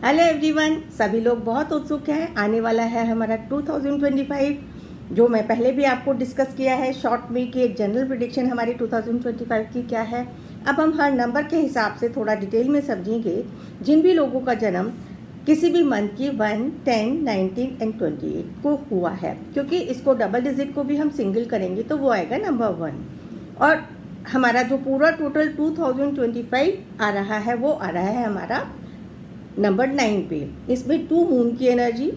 Hello everyone, सभी लोग बहुत उत्सुक हैं। आने वाला है हमारा 2025, जो मैं पहले भी आपको डिस्कस किया है शॉर्ट में कि एक जनरल प्रेडिक्शन हमारी 2025 की क्या है। अब हम हर नंबर के हिसाब से थोड़ा डिटेल में समझेंगे। जिन भी लोगों का जन्म किसी भी मंथ की 1, 10, 19 एंड 28 को हुआ है, क्योंकि इसको डबल डिजिट को भी हम सिंगल करेंगे तो वो आएगा नंबर 1। और हमारा जो पूरा टोटल 2025 आ रहा है वो आ रहा है हमारा नंबर 9 पे। इसमें 2 मून की एनर्जी,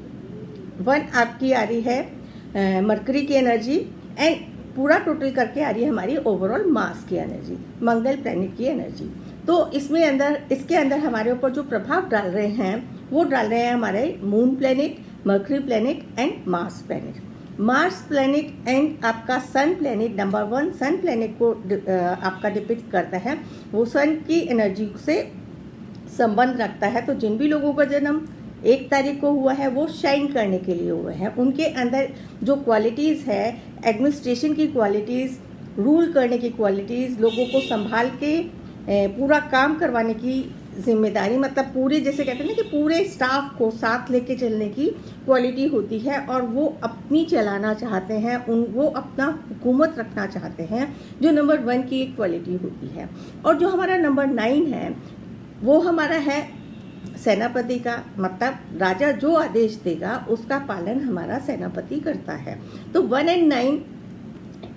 1 आपकी आ रही है मरकरी की एनर्जी एंड पूरा टोटल करके आ रही है हमारी ओवरऑल मास की एनर्जी, मंगल प्लैनेट की एनर्जी। तो इसके अंदर हमारे ऊपर जो प्रभाव डाल रहे हैं वो डाल रहे हैं हमारे moon planet, mercury planet and Mars planet. Mars planet and आपका सन प्लैनेट नंबर 1 सन प्लैनेट को आपका डिपिक्ट करता है। वो सन की एनर्जी से संबंध रखता है। तो जिन भी लोगों का जन्म 1 तारीख को हुआ है वो शाइन करने के लिए हुआ है। उनके अंदर जो क्वालिटीज़ है, एडमिनिस्ट्रेशन की क्वालिटीज़, रूल करने की क्वालिटीज़, लोगों को संभाल के पूरा काम करवाने की जिम्मेदारी, मतलब पूरे जैसे कहते हैं ना कि पूरे स्टाफ को साथ लेके चलने की क्वालिटी होती है। और वो अपनी चलाना चाहते हैं, वो अपना हुकूमत रखना चाहते हैं, जो नंबर 1 की एक क्वालिटी होती है। और जो हमारा नंबर 9 है वो हमारा है सेनापति का, मतलब राजा जो आदेश देगा उसका पालन हमारा सेनापति करता है। तो 1 एंड 9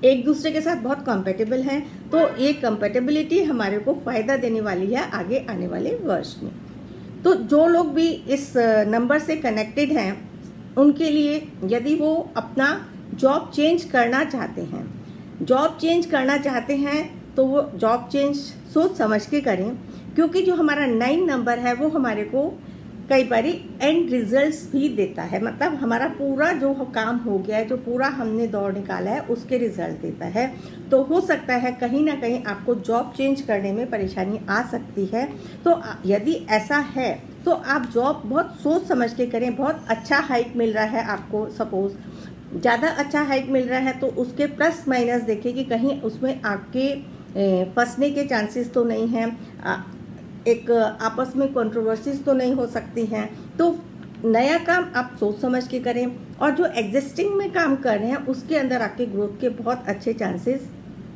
एक दूसरे के साथ बहुत कंपेटेबल हैं। तो ये कंपेटेबिलिटी हमारे को फायदा देने वाली है आगे आने वाले वर्ष में। तो जो लोग भी इस नंबर से कनेक्टेड हैं उनके लिए, यदि वो अपना जॉब चेंज करना चाहते हैं तो वो जॉब चेंज सोच समझ के करें, क्योंकि जो हमारा 9 नंबर है वो हमारे को कई बारी एंड रिजल्ट्स भी देता है। मतलब हमारा पूरा जो काम हो गया है, जो पूरा हमने दौड़ निकाला है उसके रिजल्ट देता है। तो हो सकता है कहीं ना कहीं आपको जॉब चेंज करने में परेशानी आ सकती है। तो यदि ऐसा है तो आप जॉब बहुत सोच समझ के करें। बहुत अच्छा हाइक मिल रहा है आपको, सपोज ज़्यादा अच्छा हाइक मिल रहा है तो उसके प्लस माइनस देखिए कि कहीं उसमें आपके फंसने के चांसेस तो नहीं हैं, एक आपस में कंट्रोवर्सीज तो नहीं हो सकती हैं। तो नया काम आप सोच समझ के करें। और जो एग्जिस्टिंग में काम कर रहे हैं उसके अंदर आपके ग्रोथ के बहुत अच्छे चांसेस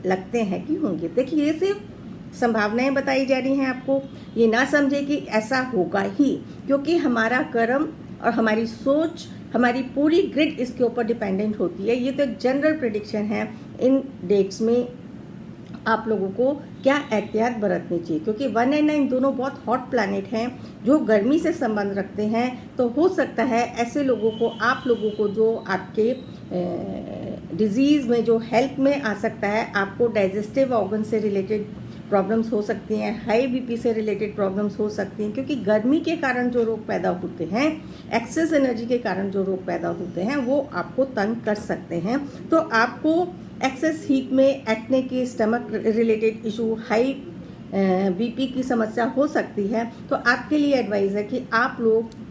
लगते हैं कि होंगे। देखिए, ये सिर्फ संभावनाएं बताई जा रही हैं आपको, ये ना समझे कि ऐसा होगा ही, क्योंकि हमारा कर्म और हमारी सोच, हमारी पूरी ग्रिड इसके ऊपर डिपेंडेंट होती है। ये तो एक जनरल प्रेडिक्शन है। इन डेट्स में आप लोगों को क्या एहतियात बरतनी चाहिए, क्योंकि 1 एंड 9 दोनों बहुत हॉट प्लैनेट हैं जो गर्मी से संबंध रखते हैं। तो हो सकता है ऐसे लोगों को, आप लोगों को जो आपके डिजीज़ में, जो हेल्थ में आ सकता है, आपको डाइजेस्टिव ऑर्गन से रिलेटेड प्रॉब्लम्स हो सकती हैं, हाई बीपी से रिलेटेड प्रॉब्लम्स हो सकती हैं, क्योंकि गर्मी के कारण जो रोग पैदा होते हैं, एक्सेस एनर्जी के कारण जो रोग पैदा होते हैं वो आपको तंग कर सकते हैं। तो आपको एक्सेस हीट में एक्ने की, stomach related issue, high BP की समस्या हो सकती है। तो आपके लिए एडवाइस है कि आप लोग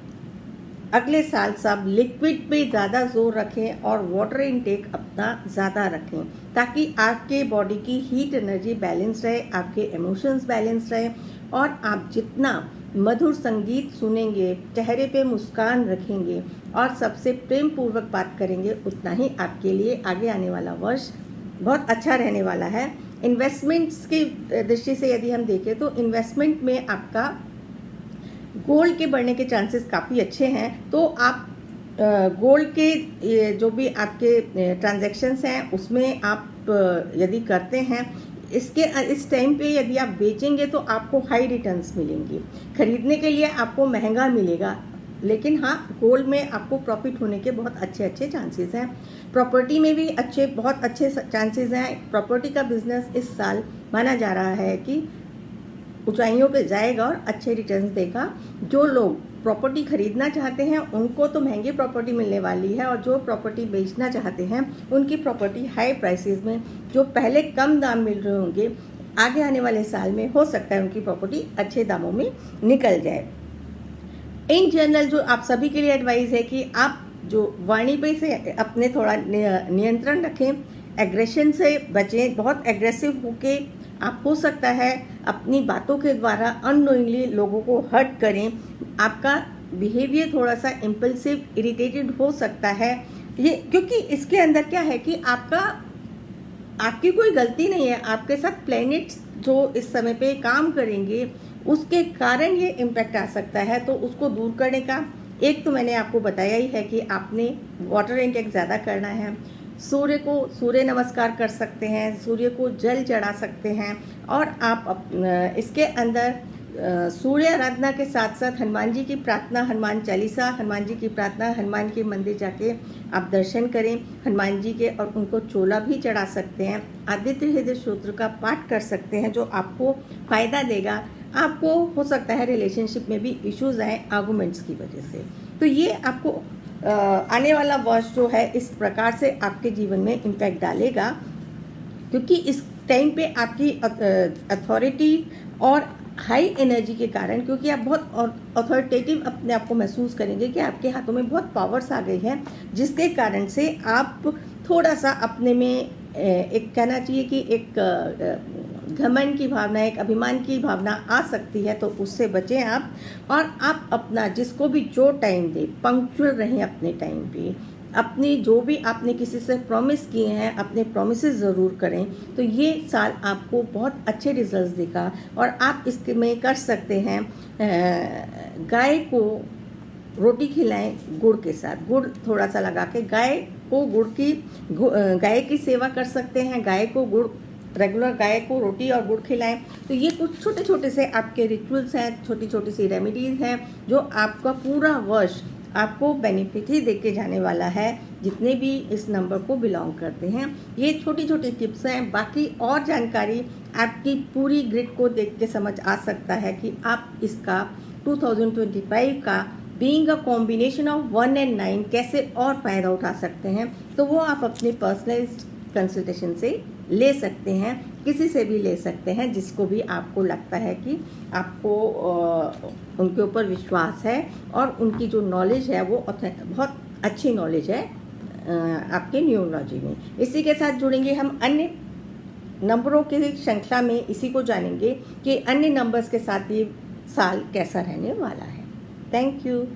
अगले साल सब लिक्विड पे ज़्यादा जोर रखें और वाटर इनटेक अपना ज़्यादा रखें, ताकि आपके बॉडी की हीट एनर्जी बैलेंस रहे, आपके इमोशंस बैलेंस रहे। और आप जितना मधुर संगीत सुनेंगे, चेहरे पे मुस्कान रखेंगे और सबसे प्रेम पूर्वक बात करेंगे, उतना ही आपके लिए आगे आने वाला वर्ष बहुत अच्छा रहने वाला है। इन्वेस्टमेंट्स की दृष्टि से यदि हम देखें तो इन्वेस्टमेंट में आपका गोल्ड के बढ़ने के चांसेस काफ़ी अच्छे हैं। तो आप गोल्ड के जो भी आपके ट्रांजैक्शंस हैं उसमें आप यदि करते हैं, इस टाइम पे यदि आप बेचेंगे तो आपको हाई रिटर्न्स मिलेंगी। खरीदने के लिए आपको महंगा मिलेगा, लेकिन हाँ, गोल्ड में आपको प्रॉफिट होने के बहुत अच्छे चांसेस हैं। प्रॉपर्टी में भी बहुत अच्छे चांसेस हैं। प्रॉपर्टी का बिजनेस इस साल माना जा रहा है कि ऊंचाइयों पे जाएगा और अच्छे रिटर्न्स देगा। जो लोग प्रॉपर्टी खरीदना चाहते हैं उनको तो महंगी प्रॉपर्टी मिलने वाली है, और जो प्रॉपर्टी बेचना चाहते हैं उनकी प्रॉपर्टी हाई प्राइसेस में, जो पहले कम दाम मिल रहे होंगे, आगे आने वाले साल में हो सकता है उनकी प्रॉपर्टी अच्छे दामों में निकल जाए। इन जनरल जो आप सभी के लिए एडवाइस है कि आप जो वाणी पे से अपने थोड़ा नियंत्रण रखें, एग्रेशन से बचें। बहुत एग्रेसिव होके आप हो सकता है अपनी बातों के द्वारा अननोइंगली लोगों को हर्ट करें। आपका बिहेवियर थोड़ा सा इम्पल्सिव, इरिटेटेड हो सकता है ये, क्योंकि इसके अंदर क्या है कि आपकी कोई गलती नहीं है, आपके साथ प्लैनेट्स जो इस समय पे काम करेंगे उसके कारण ये इम्पैक्ट आ सकता है। तो उसको दूर करने का एक तो मैंने आपको बताया ही है कि आपने वाटर इनटेक ज़्यादा करना है, सूर्य नमस्कार कर सकते हैं, सूर्य को जल चढ़ा सकते हैं, और आप इसके अंदर सूर्य आराधना के साथ साथ हनुमान जी की प्रार्थना, हनुमान चालीसा, हनुमान जी की प्रार्थना, हनुमान के मंदिर जाके आप दर्शन करें हनुमान जी के, और उनको चोला भी चढ़ा सकते हैं। आदित्य हृदय स्तोत्र का पाठ कर सकते हैं जो आपको फ़ायदा देगा। आपको हो सकता है रिलेशनशिप में भी इश्यूज आए आर्गूमेंट्स की वजह से, तो ये आपको आने वाला वर्ष जो है इस प्रकार से आपके जीवन में इम्पैक्ट डालेगा, क्योंकि इस टाइम पे आपकी अथॉरिटी और हाई एनर्जी के कारण, क्योंकि आप बहुत अथॉरिटेटिव अपने आप को महसूस करेंगे कि आपके हाथों में बहुत पावर्स आ गई है, जिसके कारण से आप थोड़ा सा अपने में एक कहना चाहिए कि एक घमंड की भावना, एक अभिमान की भावना आ सकती है, तो उससे बचें आप। और आप अपना जिसको भी जो टाइम दे, पंक्चुअल रहें अपने टाइम पे, अपनी जो भी आपने किसी से प्रॉमिस किए हैं अपने प्रोमिसेस ज़रूर करें। तो ये साल आपको बहुत अच्छे रिजल्ट्स देगा, और आप इसके में कर सकते हैं गाय को रोटी खिलाएं गुड़ के साथ, गुड़ थोड़ा सा लगा के गाय की सेवा कर सकते हैं, गाय को गुड़, रेगुलर गाय को रोटी और गुड़ खिलाएं। तो ये कुछ छोटे छोटे से आपके रिचुअल्स हैं, छोटी छोटी सी रेमेडीज़ हैं जो आपका पूरा वर्ष आपको बेनिफिट ही देके जाने वाला है, जितने भी इस नंबर को बिलोंग करते हैं। ये छोटी छोटी टिप्स हैं, बाकी और जानकारी आपकी पूरी ग्रिड को देख के समझ आ सकता है कि आप इसका 2025 का being a combination of 1 and 9 कैसे और फ़ायदा उठा सकते हैं। तो वो आप अपने पर्सनलाइज्ड कंसल्टेशन से ले सकते हैं, किसी से भी ले सकते हैं जिसको भी आपको लगता है कि आपको उनके ऊपर विश्वास है, और उनकी जो नॉलेज है वो बहुत अच्छी नॉलेज है आपके न्यूरोलॉजी में। इसी के साथ जुड़ेंगे हम अन्य नंबरों की श्रृंखला में, इसी को जानेंगे कि अन्य नंबर्स के साथ ये साल कैसा रहने वाला है। Thank you.